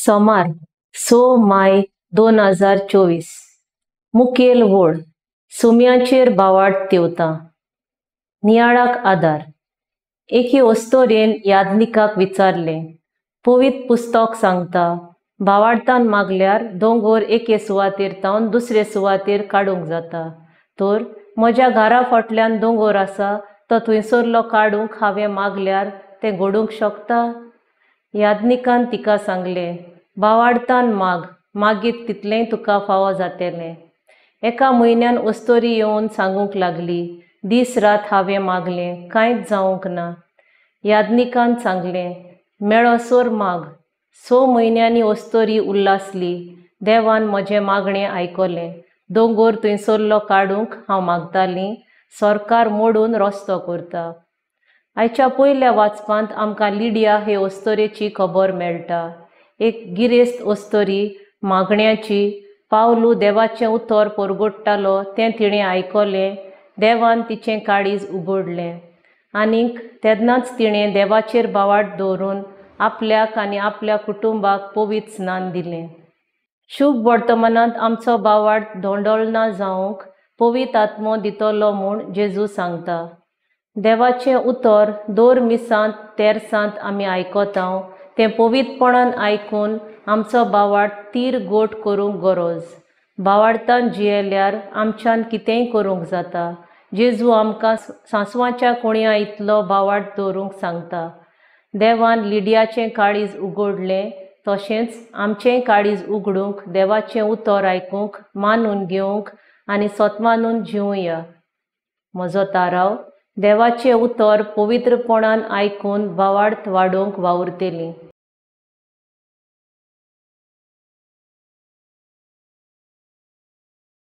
सोमार 6 माय 2024 मुखेल वोड सुम्याचेर बावाड तेवता नियाळाक आधार एके ओस्तोरेन यादनिकाक विचारले पवित्र पुस्तक सांगता बावाडतान मागल्यार दोंगोर एके सुवातेर तावन दुसरे सुवातेर काडूंक जाता तर म्हज्या घरा फाटल्यान दोंगोर आसा तो थंयसरलो काडूंक हांवें मागल्यार तें घडूंक शकता। यादनिकान तिका सांगलें बावाडतान मागीत तितलेंय तुका फावो जातलें। एका म्हयन्यान ओस्तोरी येवन सांगूंक लागली दीस रात हांवें मागलें कांयच जावंक ना। यादनिकान सांगलें मेळोसोर माग। 6 म्हयन्यांनी ओस्तोरी उल्लासली देवान म्हजें मागणें आयकलें। दोंगोर थंयसरलो काडूंक हांव मागतालीं सरकार मोडून रस्तो करता। आयच्या पयल्या वाचपांत आमकां लिडिया हे ओस्तोरेची खबर मेळटा। एक गिरेस्त ओस्तोरी मागण्याची पावलू देवाचें उतर परगोडटालो तें तिणें आयकलें। देवान तिचें काळीज उगडलें आनीक तेन्नाच तिणें देवाचेर बावाड दवरून आपल्याक आनी आपल्या कुटुंबाक पवित्र स्नान दिलें। शुभ वर्तमानांत आमचो बावाड धोंडोळना जावंक पवित्र आत्मो दितलो म्हूण जेजू सांगता। देवाचें उतर दर मिसांत तेरसांत आमी आयकोतांव तें पवित्रपणान आयकून आमचो बावाड तीर गोट करूंक गरज। बावाडतान जियेल्यार आमच्यान कितेंय करूंक जाता। जेजू आमकां सांसवाच्या कुणया इतलो बावाड दवरूंक सांगता। देवान लिडियाचें काळीज उगडलें तशेंच आमचेंय काळीज उगडूंक देवाचें उतर आयकूंक मानून घेवंक आनी सोतमानून जिवुया। म्हजो ताराव देवाचें उतर पवित्रपणान आयकून बावाड वाडोवंक वावुरतेलीं।